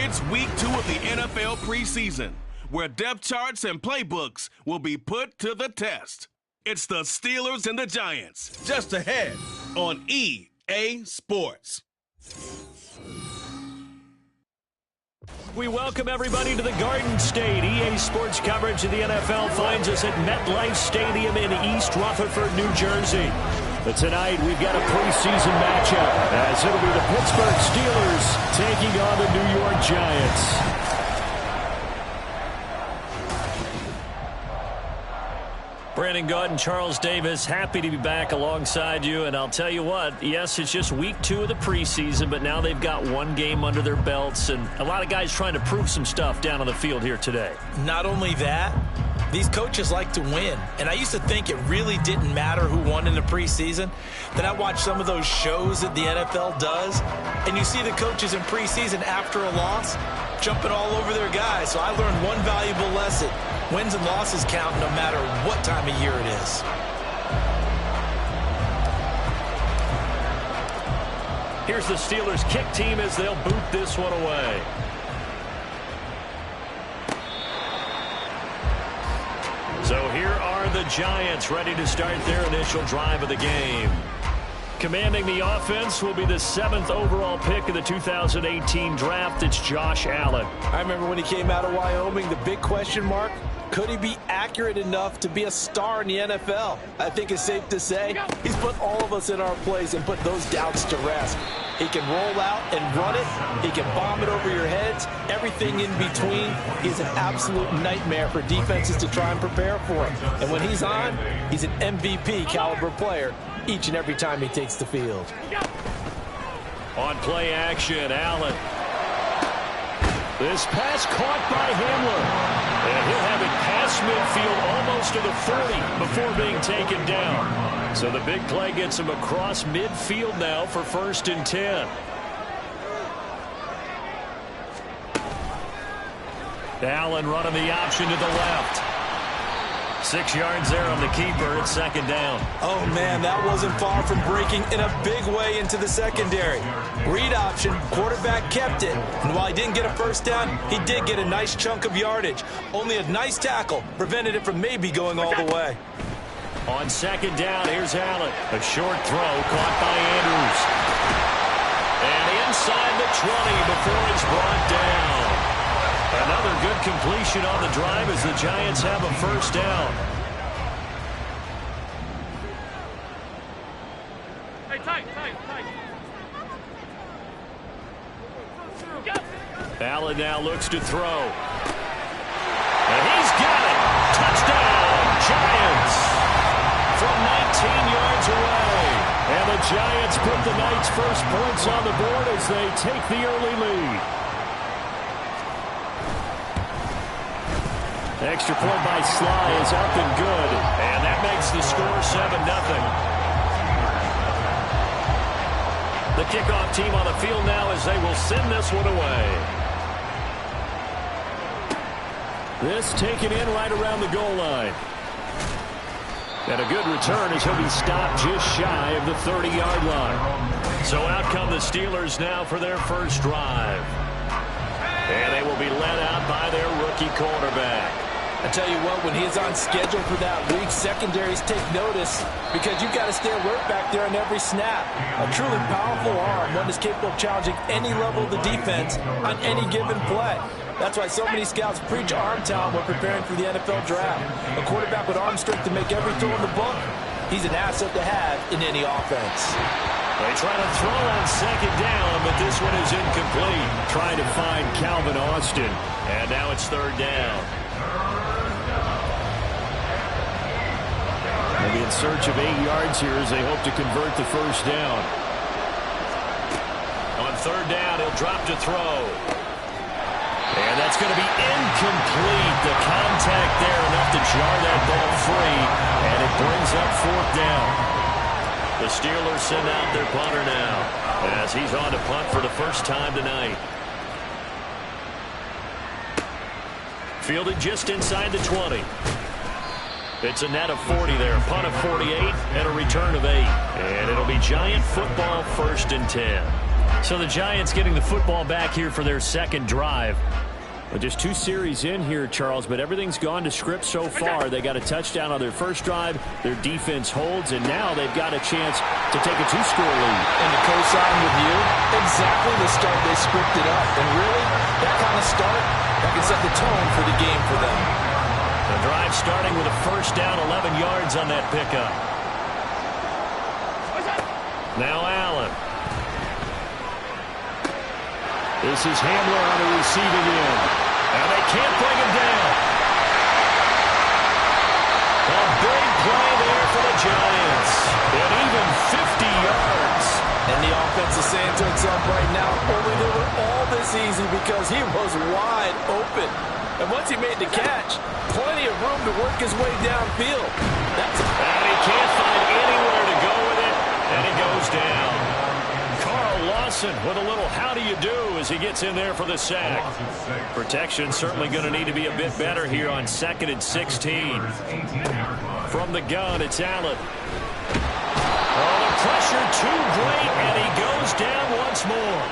It's week 2 of the NFL preseason, where depth charts and playbooks will be put to the test. It's the Steelers and the Giants, just ahead on EA Sports. We welcome everybody to the Garden State. EA Sports coverage of the NFL finds us at MetLife Stadium in East Rutherford, New Jersey. But tonight we've got a preseason matchup, as it'll be the Pittsburgh Steelers taking on the New York Giants. Brandon Gaudin, Charles Davis, happy to be back alongside you. And I'll tell you what, yes, it's just week 2 of the preseason, but now they've got one game under their belts, and a lot of guys trying to prove some stuff down on the field here today. Not only that, these coaches like to win. And I used to think it really didn't matter who won in the preseason. Then I watched some of those shows that the NFL does, and you see the coaches in preseason after a loss jumping all over their guys. So I learned one valuable lesson. Wins and losses count no matter what time of year it is. Here's the Steelers kick team as they'll boot this one away. So here are the Giants ready to start their initial drive of the game. Commanding the offense will be the 7th overall pick of the 2018 draft. It's Josh Allen. I remember when he came out of Wyoming, the big question mark, could he be accurate enough to be a star in the NFL? I think it's safe to say he's put all of us in our place and put those doubts to rest. He can roll out and run it. He can bomb it over your heads. Everything in between. He's an absolute nightmare for defenses to try and prepare for him. And when he's on, he's an MVP caliber player each and every time he takes the field. On play action, Allen. This pass caught by Hamler. And he'll have it past midfield almost to the 40 before being taken down. So the big play gets him across midfield now for 1st and 10. Allen running the option to the left. 6 yards there on the keeper. It's 2nd down. Oh, man, that wasn't far from breaking in a big way into the secondary. Read option, quarterback kept it. And while he didn't get a first down, he did get a nice chunk of yardage. Only a nice tackle prevented it from maybe going all the way. On 2nd down, here's Allen. A short throw caught by Andrews. And inside the 20 before it's brought down. Another good completion on the drive as the Giants have a 1st down. Hey, tight. Allen now looks to throw. And he's got it. Touchdown, Giants. From 19 yards away. And the Giants put the night's first points on the board as they take the early lead. Extra point by Sly is up and good. And that makes the score 7-0. The kickoff team on the field now as they will send this one away. This taken in right around the goal line. And a good return as he'll be stopped just shy of the 30-yard line. So out come the Steelers now for their first drive. And they will be led out by their rookie quarterback. I tell you what, when he is on schedule for that week, secondaries take notice because you've got to stay alert back there on every snap. A truly powerful arm, one that's capable of challenging any level of the defense on any given play. That's why so many scouts preach arm talent when preparing for the NFL draft. A quarterback with arm strength to make every throw in the book, he's an asset to have in any offense. They try to throw on 2nd down, but this one is incomplete. Trying to find Calvin Austin. And now it's 3rd down. They'll be in search of 8 yards here as they hope to convert the 1st down. On 3rd down, he'll drop to throw. And that's going to be incomplete. The contact there enough to jar that ball free. And it brings up 4th down. The Steelers send out their punter now as he's on to punt for the first time tonight. Fielded just inside the 20. It's a net of 40 there. Punt of 48 and a return of 8. And it'll be Giant football 1st and 10. So the Giants getting the football back here for their second drive. Well, just 2 series in here, Charles, but everything's gone to script so far. They got a touchdown on their first drive. Their defense holds, and now they've got a chance to take a 2-score lead. And to co-sign with you, exactly the start they scripted up. And really, that kind of start, that can set the tone for the game for them. The drive starting with a first down, 11 yards on that pickup. Now Allen. This is Hamler on the receiving end. And they can't bring him down. A big play there for the Giants. And even 50 yards. And the offense is saying to itself right now, only they were all this easy because he was wide open. And once he made the catch, plenty of room to work his way downfield. And he can't find anywhere to go with it. And he goes down. Lawson with a little how do you do as he gets in there for the sack. Protection certainly going to need to be a bit better here on 2nd and 16. From the gun, it's Allen. Oh, the pressure too great, and he goes down once more.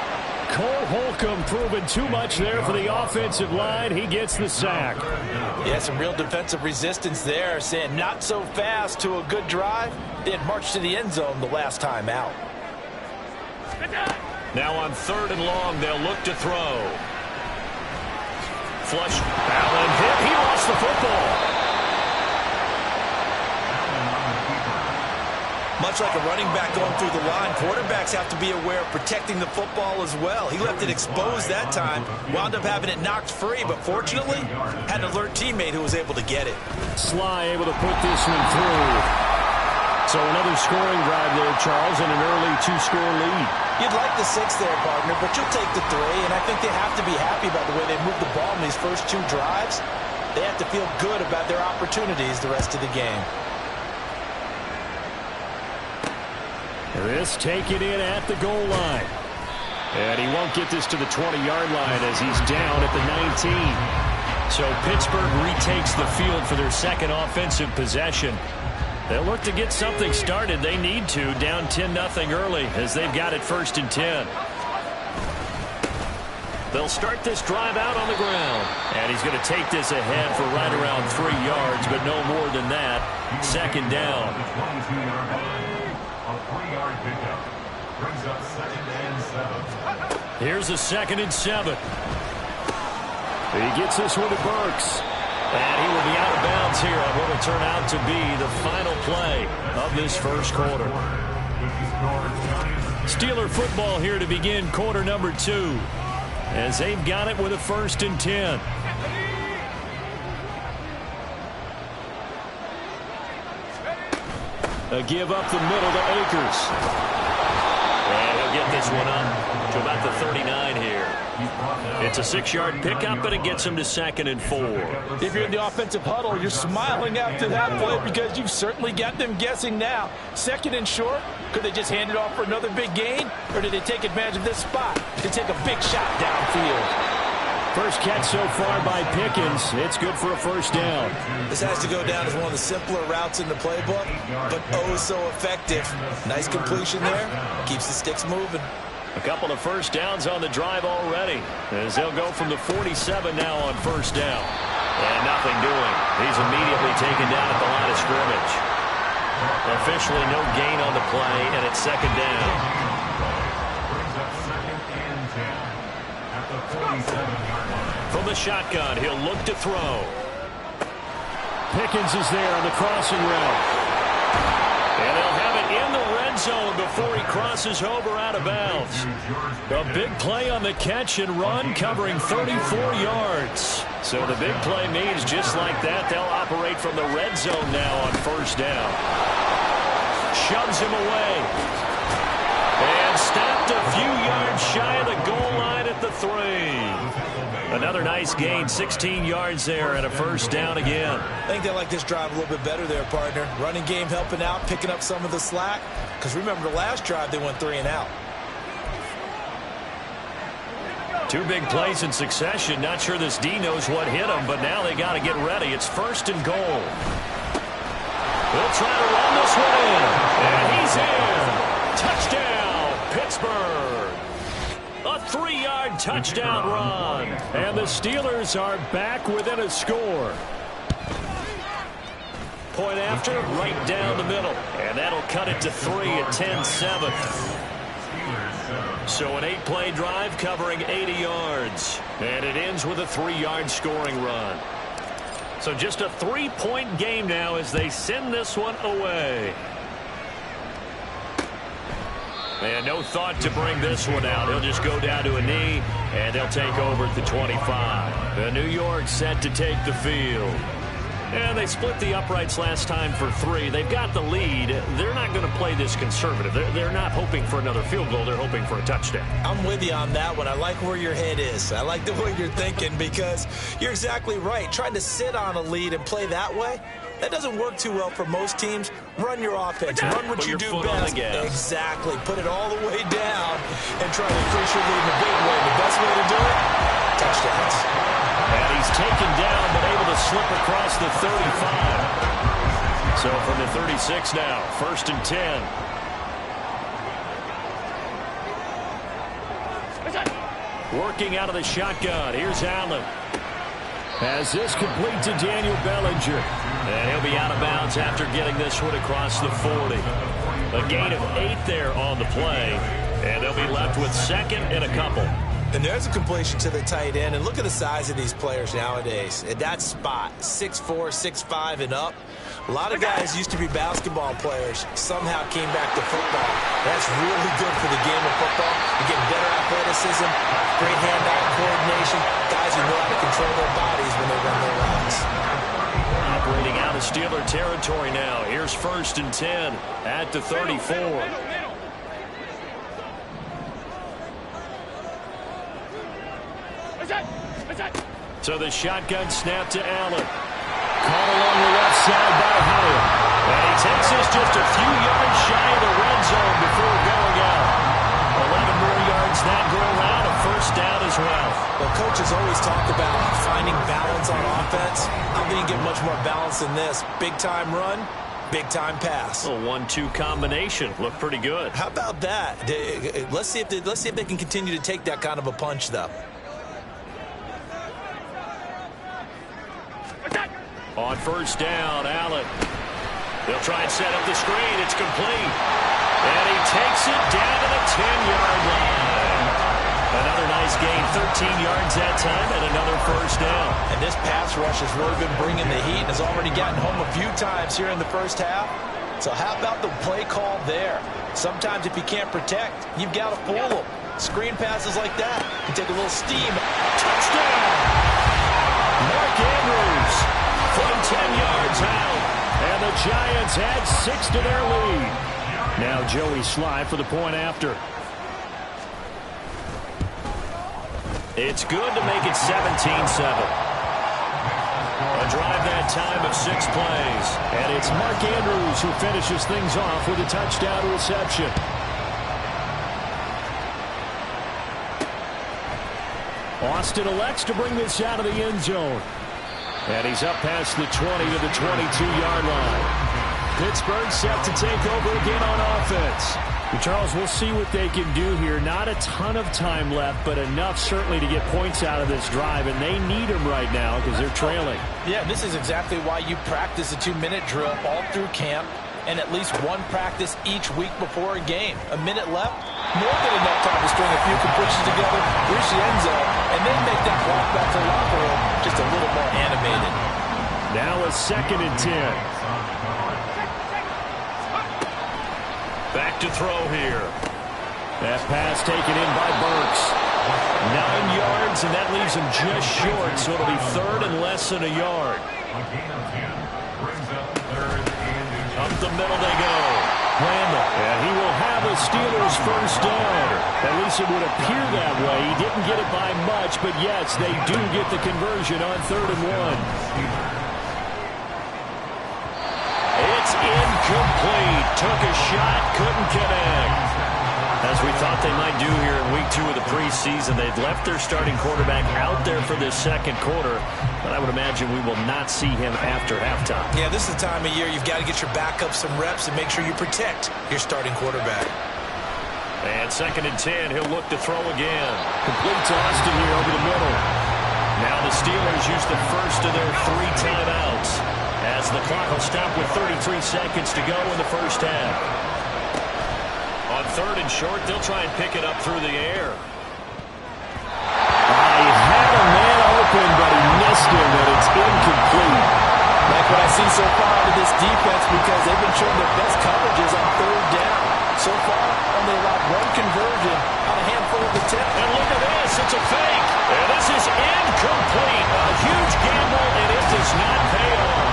Cole Holcomb proving too much there for the offensive line. He gets the sack. Yeah, some real defensive resistance there, saying not so fast to a good drive. They had marched to the end zone the last time out. Now on 3rd and long, they'll look to throw. Flush. Allen hit. He lost the football. Much like a running back going through the line, quarterbacks have to be aware of protecting the football as well. He left it exposed that time, wound up having it knocked free, but fortunately, had an alert teammate who was able to get it. Sly able to put this one through. So another scoring drive there, Charles, and an early 2-score lead. You'd like the 6 there, partner, but you'll take the 3, and I think they have to be happy about the way they moved the ball in these first 2 drives. They have to feel good about their opportunities the rest of the game. This taken in at the goal line. And he won't get this to the 20-yard line as he's down at the 19. So Pittsburgh retakes the field for their second offensive possession. They'll look to get something started. They need to, down 10-0 early as they've got it 1st and 10. They'll start this drive out on the ground. And he's going to take this ahead for right around 3 yards, but no more than that. 2nd down. Here's a 2nd and 7. He gets this one to Burks. And he will be out of bounds here on what will turn out to be the final play of this first quarter. Steeler football here to begin quarter number 2. As they've got it with a 1st and 10. A give up the middle to Akers. And he'll get this one up to about the 39 here. It's a 6-yard pickup, but it gets him to 2nd and 4. If you're in the offensive huddle, you're smiling after that play because you've certainly got them guessing now. 2nd and short, could they just hand it off for another big gain? Or did they take advantage of this spot to take a big shot downfield? First catch so far by Pickens. It's good for a 1st down. This has to go down as one of the simpler routes in the playbook, but oh so effective. Nice completion there. Keeps the sticks moving. A couple of 1st downs on the drive already, as they'll go from the 47 now on 1st down. And nothing doing. He's immediately taken down at the line of scrimmage. Officially no gain on the play, and it's 2nd down. From the shotgun, he'll look to throw. Pickens is there on the crossing route. And they'll have it in the red zone before he crosses over out of bounds. A big play on the catch and run, covering 34 yards. So the big play means just like that, they'll operate from the red zone now on 1st down. Shoves him away. And stopped a few yards shy of the goal line at the 3. Another nice gain, 16 yards there, and a 1st down again. I think they like this drive a little bit better there, partner. Running game helping out, picking up some of the slack. Because remember, the last drive, they went 3 and out. 2 big plays in succession. Not sure this D knows what hit him, but now they got to get ready. It's 1st and goal. They'll try to run this one in. And he's in. Touchdown, Pittsburgh. touchdown run. And the Steelers are back within a score. Point after, right down the middle. And that'll cut it to 3 at 10-7. So an 8-play drive covering 80 yards. And it ends with a 3-yard scoring run. So just a 3-point game now as they send this one away. And no thought to bring this one out. He'll just go down to a knee, and they'll take over at the 25. The New York set to take the field. And they split the uprights last time for 3. They've got the lead. They're not going to play this conservative. They're not hoping for another field goal. They're hoping for a touchdown. I'm with you on that one. I like where your head is. I like the way you're thinking because you're exactly right. Trying to sit on a lead and play that way, that doesn't work too well for most teams. Run your offense. Run what you do best. Exactly. Put it all the way down and try to increase your lead in a big way. The best way to do it, touchdowns. And he's taken down, but able to slip across the 35. So from the 36 now, 1st and 10. Working out of the shotgun. Here's Allen. As this complete to Daniel Bellinger. And he'll be out of bounds after getting this one across the 40. A gain of 8 there on the play. And they'll be left with 2nd and a couple. And there's a completion to the tight end. And look at the size of these players nowadays. At that spot, 6'4", 6'5", and up. A lot of guys used to be basketball players. Somehow came back to football. That's really good for the game of football. You get better athleticism, great hand-eye coordination. Guys who know how to control their bodies when they run their routes. Operating out of Steeler territory now. Here's 1st and 10 at the 34. So the shotgun snap to Allen. Caught along the left side by Howard. And he takes this just a few yards shy of the red zone before going out. 11 more yards that go around, a 1st down as well. Well, coaches always talk about finding balance on offense. I didn't get much more balance than this. Big-time run, big-time pass. A 1-2 combination. Looked pretty good. How about that? Let's see if they can continue to take that kind of a punch, though. On 1st down, Allen. They'll try and set up the screen. It's complete. And he takes it down to the 10-yard line. Another nice gain, 13 yards that time, and another 1st down. And this pass rush has really been bringing the heat and has already gotten home a few times here in the 1st half. So how about the play call there? Sometimes if you can't protect, you've got to fool them. Screen passes like that can take a little steam. Touchdown! Mark Andrews from 10 yards out. And the Giants add 6 to their lead. Now Joey Sly for the point after. It's good to make it 17-7. A drive that time of 6 plays. And it's Mark Andrews who finishes things off with a touchdown reception. Austin elects to bring this out of the end zone. And he's up past the 20 to the 22-yard line. Pittsburgh set to take over again on offense. And Charles, we'll see what they can do here. Not a ton of time left, but enough certainly to get points out of this drive. And they need them right now because they're trailing. Yeah, this is exactly why you practice a 2-minute drill all through camp and at least one practice each week before a game. A minute left, more than enough time to string a few completions together, reach the end zone, and then make that walk back to the locker room just a little more animated. Now a 2nd and 10. Back to throw here. That pass taken in by Burks. 9 yards, and that leaves him just short, so it'll be 3rd and less than a yard. Up the middle they go. Randall, and he will have a Steelers 1st down. At least it would appear that way. He didn't get it by much, but yes, they do get the conversion on 3rd and 1. It's incomplete. Took a shot, couldn't connect. As we thought they might do here in week 2 of the preseason, they've left their starting quarterback out there for this 2nd quarter, but I would imagine we will not see him after halftime. Yeah, this is the time of year you've got to get your backup some reps and make sure you protect your starting quarterback. And 2nd and 10, he'll look to throw again. Complete to Austin here over the middle. Now the Steelers use the first of their 3 timeouts, as the clock will stop with 33 seconds to go in the first half. On 3rd and short, they'll try and pick it up through the air. He had a man open, but he missed him, and it's incomplete. Like what I see so far out of this defense, because they've been showing their best coverages on 3rd down. So far, only allowed 1 conversion on a handful of attempts. And look at this, it's a fake. And this is incomplete. A huge gamble, and it does not pay off.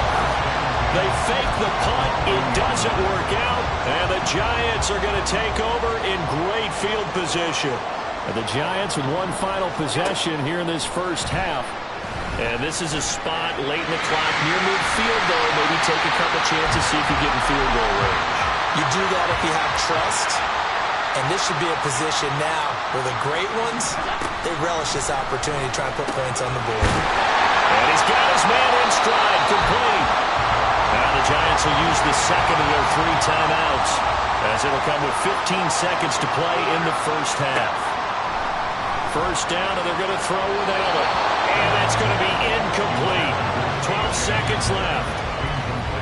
They fake the punt, it doesn't work out, and the Giants are going to take over in great field position. And the Giants with 1 final possession here in this first half. And this is a spot late in the clock near midfield, though. Maybe take a couple chances, see if you get in field goal range. You do that if you have trust. And this should be a position now where the great ones, they relish this opportunity to try and put points on the board. And he's got his man in stride, complete. Now the Giants will use the 2nd of their 3 timeouts, as it'll come with 15 seconds to play in the first half. First down, and they're going to throw without it. And that's going to be incomplete. 12 seconds left.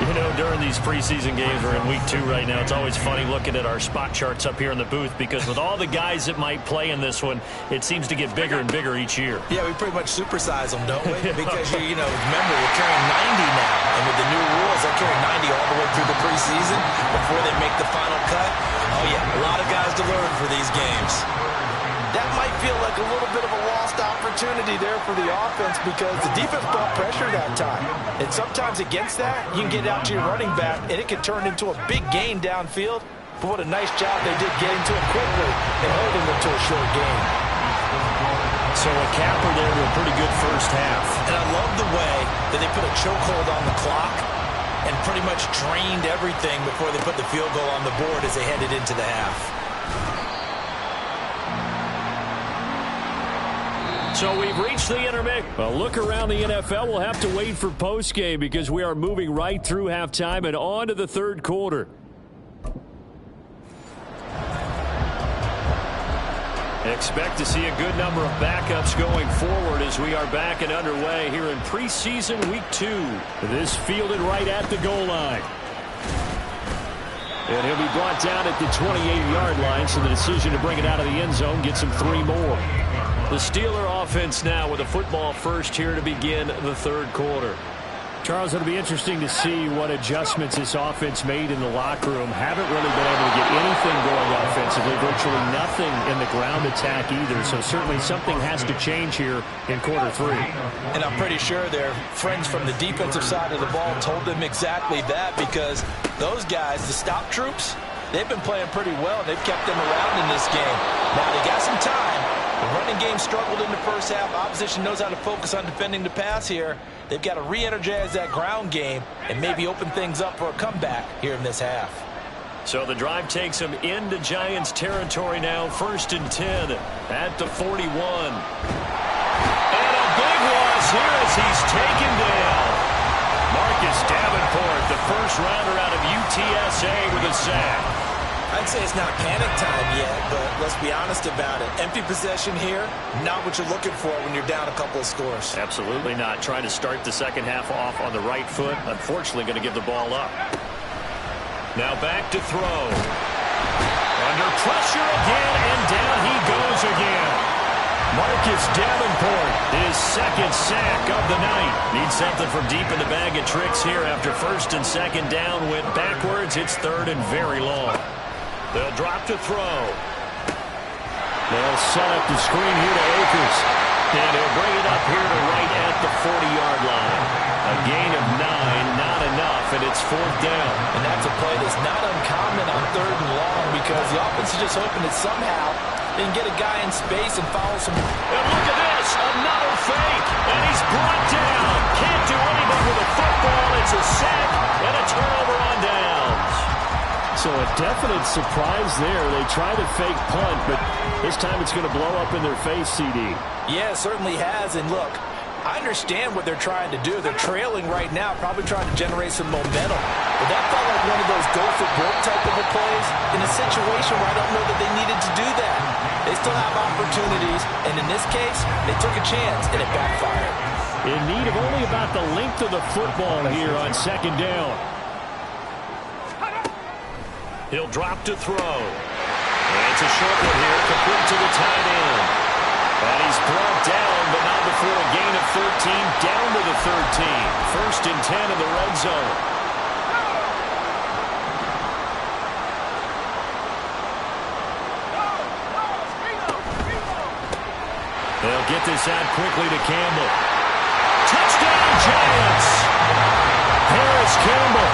You know, during these preseason games, we're in week 2 right now, it's always funny looking at our spot charts up here in the booth, because with all the guys that might play in this one, it seems to get bigger and bigger each year. Yeah, we pretty much supersize them, don't we? Because, you know, remember, we're carrying 90 now. And with the new rules, they're carrying 90 all the way through the preseason before they make the final cut. Oh, yeah, a lot of guys to learn for these games. That might feel like a little bit of a lost opportunity there for the offense, because the defense brought pressure that time. And sometimes against that, you can get out to your running back, and it can turn into a big gain downfield. But what a nice job they did getting to him quickly and holding them to a short gain. So a capper there to a pretty good first half. And I love the way that they put a chokehold on the clock and pretty much drained everything before they put the field goal on the board as they headed into the half. So we've reached the intermix. A look around the NFL. We'll have to wait for postgame, because we are moving right through halftime and on to the 3rd quarter. Expect to see a good number of backups going forward as we are back and underway here in preseason week 2. This fielded right at the goal line. And he'll be brought down at the 28-yard line, so the decision to bring it out of the end zone gets him 3 more. The Steeler offense now with a football first here to begin the 3rd quarter. Charles, it'll be interesting to see what adjustments this offense made in the locker room. Haven't really been able to get anything going offensively, virtually nothing in the ground attack either. So certainly something has to change here in quarter 3. And I'm pretty sure their friends from the defensive side of the ball told them exactly that, because those guys, the stop troops, they've been playing pretty well, and they've kept them around in this game. Now they got some time. The running game struggled in the first half. Opposition knows how to focus on defending the pass here. They've got to re-energize that ground game and maybe open things up for a comeback here in this half. So the drive takes them into Giants territory now. 1st and 10 at the 41. And a big loss here as he's taken down. Marcus Davenport, the first rounder out of UTSA, with a sack. I'd say it's not panic time yet, but let's be honest about it. Empty possession here, not what you're looking for when you're down a couple of scores. Absolutely not. Trying to start the second half off on the right foot. Unfortunately, going to give the ball up. Now back to throw. Under pressure again, and down he goes again. Marcus Davenport, his 2nd sack of the night. Needs something from deep in the bag of tricks here after 1st and 2nd down. Went backwards. It's 3rd and very long. They'll drop to throw. They'll set up the screen here to Akers. And he'll bring it up here to right at the 40-yard line. A gain of 9, not enough, and it's 4th down. And that's a play that's not uncommon on 3rd and long, because the offense is just hoping that somehow they can get a guy in space and follow some. And look at this, another fake, and he's brought down. Can't do anything with a football. It's a sack and a turnover on downs. So a definite surprise there. They try to fake punt, but this time it's going to blow up in their face, CD. Yeah, it certainly has. And look, I understand what they're trying to do. They're trailing right now, probably trying to generate some momentum. Well, that felt like one of those go-for-broke type of a plays in a situation where I don't know that they needed to do that. They still have opportunities, and in this case, they took a chance, and it backfired. In need of only about the length of the football here on second down. He'll drop to throw. And it's a short one here, complete to the tight end. And he's brought down, but not before a gain of 13, down to the 13. First and 10 in the red zone. They'll get this out quickly to Campbell. Touchdown, Giants! Harris Campbell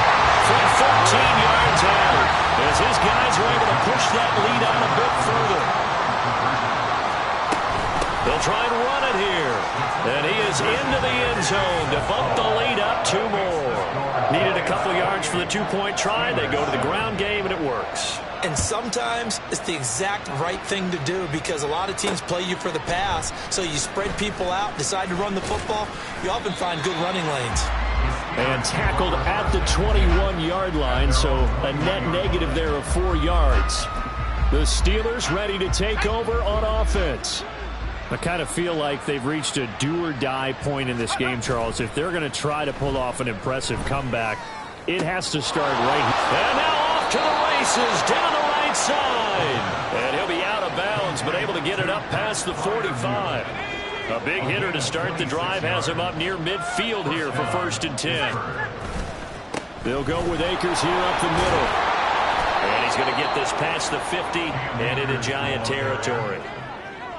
from 14 yards out as his guys are able to push that lead out a bit further. They'll try and run it here. And he is into the end zone to bump the lead up 2 more. Needed a couple yards for the 2-point try. They go to the ground game, and it works. And sometimes it's the exact right thing to do because a lot of teams play you for the pass. So you spread people out, decide to run the football. You often find good running lanes. And tackled at the 21-yard line, so a net negative there of 4 yards. The Steelers ready to take over on offense. I kind of feel like they've reached a do-or-die point in this game, Charles. If they're going to try to pull off an impressive comeback, it has to start right here. And now off to the races, down the right side. And he'll be out of bounds, but able to get it up past the 45. A big hitter to start the drive has him up near midfield here for first and 10. They'll go with Akers here up the middle. And he's going to get this past the 50 and into Giant territory.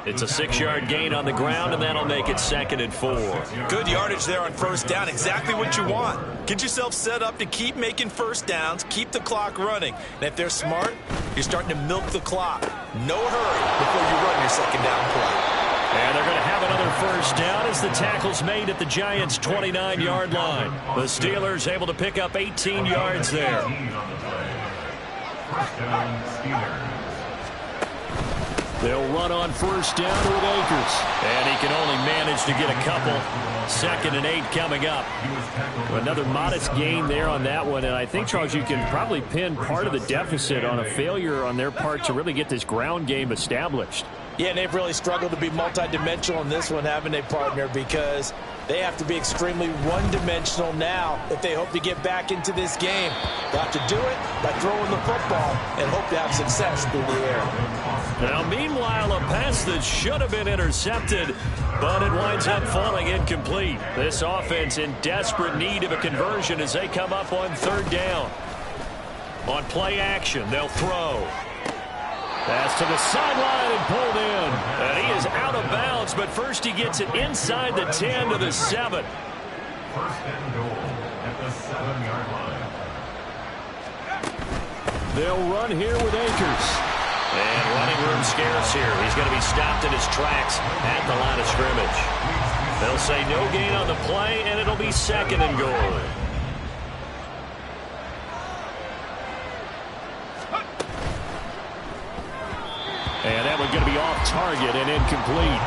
It's a 6-yard gain on the ground, and that'll make it 2nd and 4. Good yardage there on first down. Exactly what you want. Get yourself set up to keep making first downs, keep the clock running. And if they're smart, you're starting to milk the clock. No hurry before you run your second down play. And they're going to have another first down as the tackle's made at the Giants' 29-yard line. The Steelers able to pick up 18 yards there. First down, Steelers. They'll run on first down with Akers. And he can only manage to get a couple. 2nd and 8 coming up. Another modest gain there on that one. And I think, Charles, you can probably pin part of the deficit on a failure on their part to really get this ground game established. Yeah, and they've really struggled to be multidimensional in this one, haven't they, partner? Because they have to be extremely one-dimensional now if they hope to get back into this game. They'll have to do it by throwing the football and hope to have success through the air. Now, meanwhile, a pass that should have been intercepted, but it winds up falling incomplete. This offense in desperate need of a conversion as they come up on 3rd down. On play action, they'll throw. Pass to the sideline and pulled in. And he is out of bounds, but first he gets it inside the 10 to the 7. First and goal at the 7-yard line. They'll run here with Akers. And running room scarce here. He's going to be stopped in his tracks at the line of scrimmage. They'll say no gain on the play, and it'll be 2nd and goal. And that one's going to be off target and incomplete.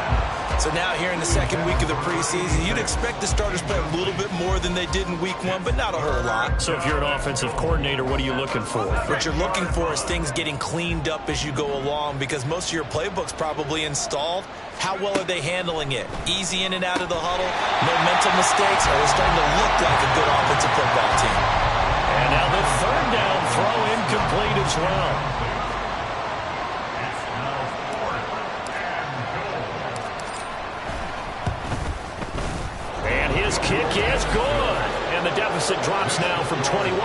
So now here in the 2nd week of the preseason, you'd expect the starters play a little bit more than they did in week 1, but not a whole lot. So if you're an offensive coordinator, what are you looking for? What you're looking for is things getting cleaned up as you go along because most of your playbook's probably installed. How well are they handling it? Easy in and out of the huddle, no mental mistakes, or they're starting to look like a good offensive football team. And now the 3rd down throw incomplete as well. His kick is good. And the deficit drops now from 21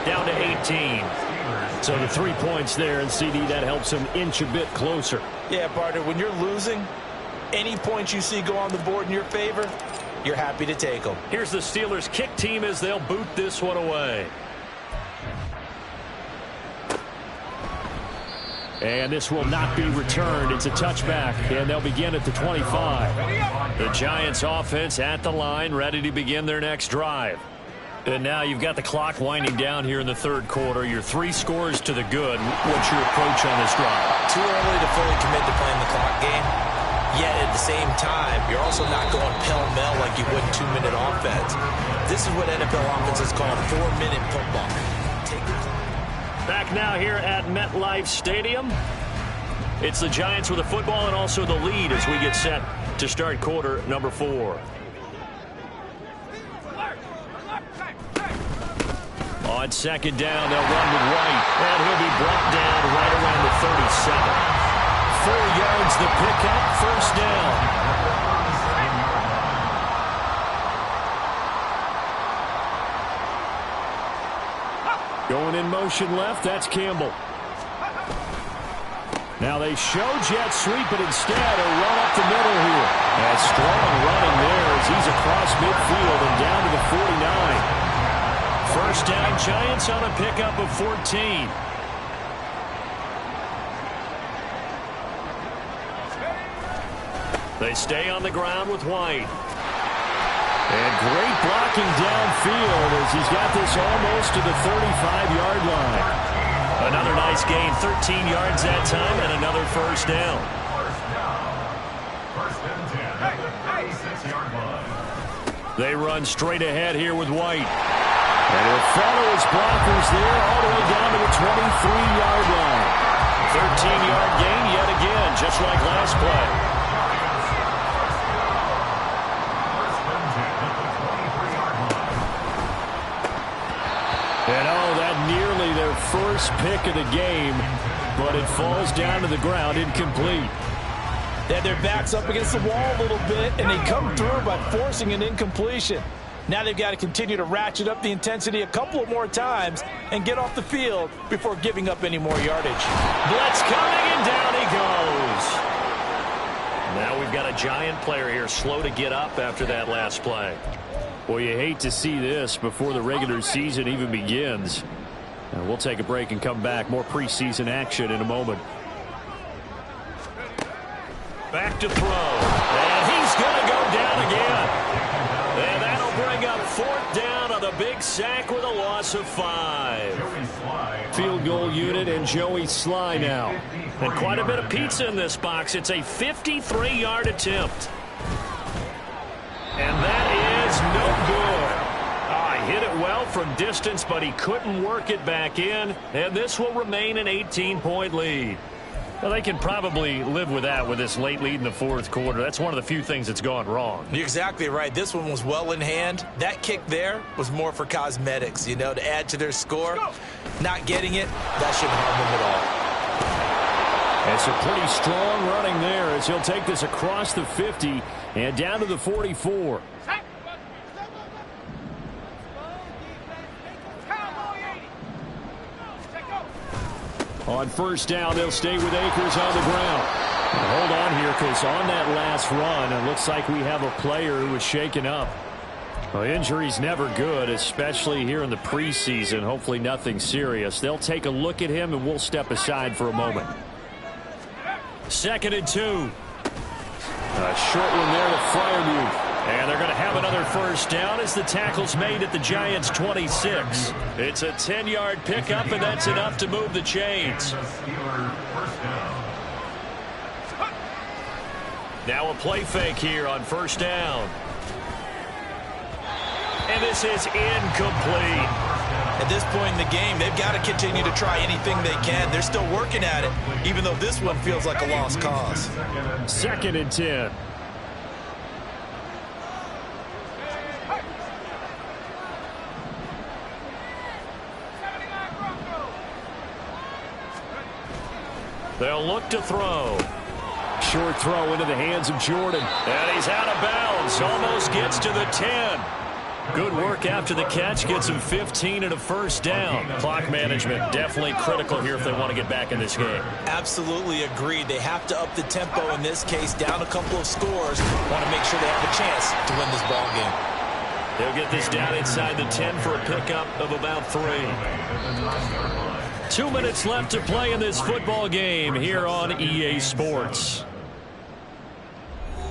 down to 18. So the 3 points there, and CD, that helps him inch a bit closer. Yeah, partner, when you're losing, any points you see go on the board in your favor, you're happy to take them. Here's the Steelers kick team as they'll boot this one away. And this will not be returned. It's a touchback, and they'll begin at the 25. The Giants offense at the line, ready to begin their next drive. And now you've got the clock winding down here in the 3rd quarter. Your 3 scores to the good. What's your approach on this drive? Too early to fully commit to playing the clock game. Yet at the same time, you're also not going pell-mell like you would 2-minute offense. This is what NFL offenses call 4-minute football. Back now here at MetLife Stadium. It's the Giants with the football and also the lead as we get set to start quarter number 4. On second down, they'll run with White, and he'll be brought down right around the 37. 4 yards the pickup, first down. Going in motion left, that's Campbell. Now they show jet sweep, but instead a run up the middle here. And strong running there as he's across midfield and down to the 49. First down, Giants on a pickup of 14. They stay on the ground with White. And great blocking downfield as he's got this almost to the 35-yard line. Another nice gain, 13 yards that time, and another first down. First and 10 at the 36-yard line. They run straight ahead here with White. And he'll follow his blockers there all the way down to the 23-yard line. 13-yard gain yet again, just like last play. And that nearly their first pick of the game, but it falls down to the ground incomplete. They had their backs up against the wall a little bit, and they come through by forcing an incompletion. Now they've got to continue to ratchet up the intensity a couple of more times and get off the field before giving up any more yardage. Blitz coming, and down he goes. Now we've got a Giant player here slow to get up after that last play. Well, you hate to see this before the regular season even begins. Now, we'll take a break and come back. More preseason action in a moment. Back to throw. And he's going to go down again. And that'll bring up 4th down on the big sack with a loss of 5. Field goal unit and Joey Sly now. And quite a bit of pizza in this box. It's a 53-yard attempt. And that is no good. Hit it well from distance, but he couldn't work it back in. And this will remain an 18-point lead. Well, they can probably live with that with this late lead in the 4th quarter. That's one of the few things that's gone wrong. You're exactly right. This one was well in hand. That kick there was more for cosmetics, you know, to add to their score. Not getting it, that shouldn't harm them at all. It's a pretty strong running there as he'll take this across the 50 and down to the 44. On first down, they'll stay with Akers on the ground. And hold on here, because on that last run, it looks like we have a player who was shaken up. Well, injury's never good, especially here in the preseason. Hopefully nothing serious. They'll take a look at him, and we'll step aside for a moment. 2nd and 2. A short one there to Freiermuth. And they're going to have another first down as the tackle's made at the Giants' 26. It's a 10-yard pickup, and that's enough to move the chains. Now a play fake here on first down. And this is incomplete. At this point in the game, they've got to continue to try anything they can. They're still working at it, even though this one feels like a lost cause. 2nd and 10. They'll look to throw. Short throw into the hands of Jordan. And he's out of bounds. Almost gets to the 10. Good work after the catch. Gets him 15 and a first down. Clock management definitely critical here if they want to get back in this game. Absolutely agreed. They have to up the tempo in this case. Down a couple of scores. Want to make sure they have a chance to win this ball game. They'll get this down inside the 10 for a pickup of about 3. 2 minutes left to play in this football game here on EA Sports.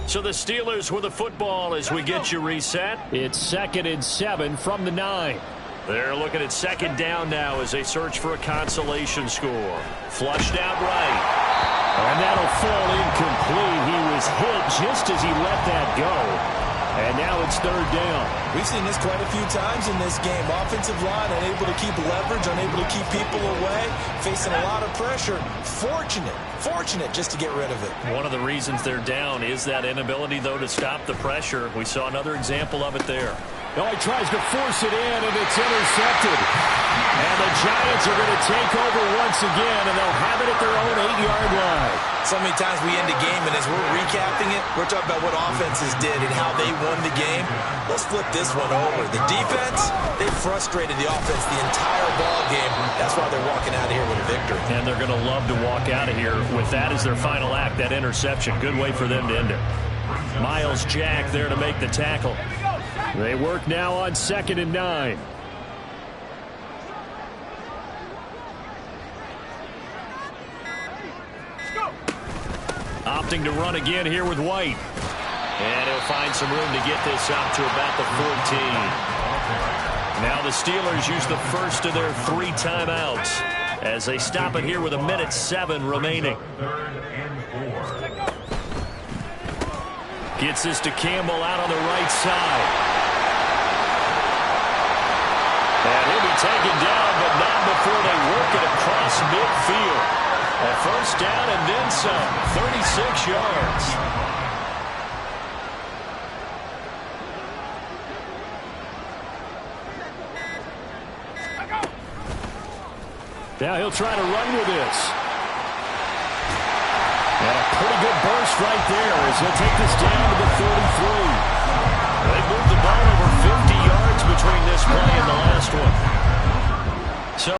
So the Steelers with the football as we get you reset. It's 2nd and 7 from the 9. They're looking at 2nd down now as they search for a consolation score. Flushed out right. And that'll fall incomplete. He was hit just as he let that go. And now it's third down. We've seen this quite a few times in this game. Offensive line unable to keep leverage, unable to keep people away, facing a lot of pressure. Fortunate just to get rid of it. One of the reasons they're down is that inability, though, to stop the pressure. We saw another example of it there. Oh, he tries to force it in, and it's intercepted. And the Giants are going to take over once again, and they'll have it at their own 8-yard line. So many times we end a game, and as we're recapping it, we're talking about what offenses did and how they won the game. Let's flip this one over. The defense, they frustrated the offense the entire ball game. That's why they're walking out of here with a victory. And they're going to love to walk out of here with that as their final act, that interception. Good way for them to end it. Miles Jack there to make the tackle. They work now on 2nd and 9. Opting to run again here with White. And he'll find some room to get this out to about the 14. Now the Steelers use the first of their 3 timeouts as they stop it here with 1:07 remaining. Gets this to Campbell out on the right side. And he'll be taken down, but not before they work it across midfield. A first down and then some, 36 yards. Now he'll try to run with this. And a pretty good burst right there as he'll take this down to the 43. They moved the ball over 50 yards between this play and the last one.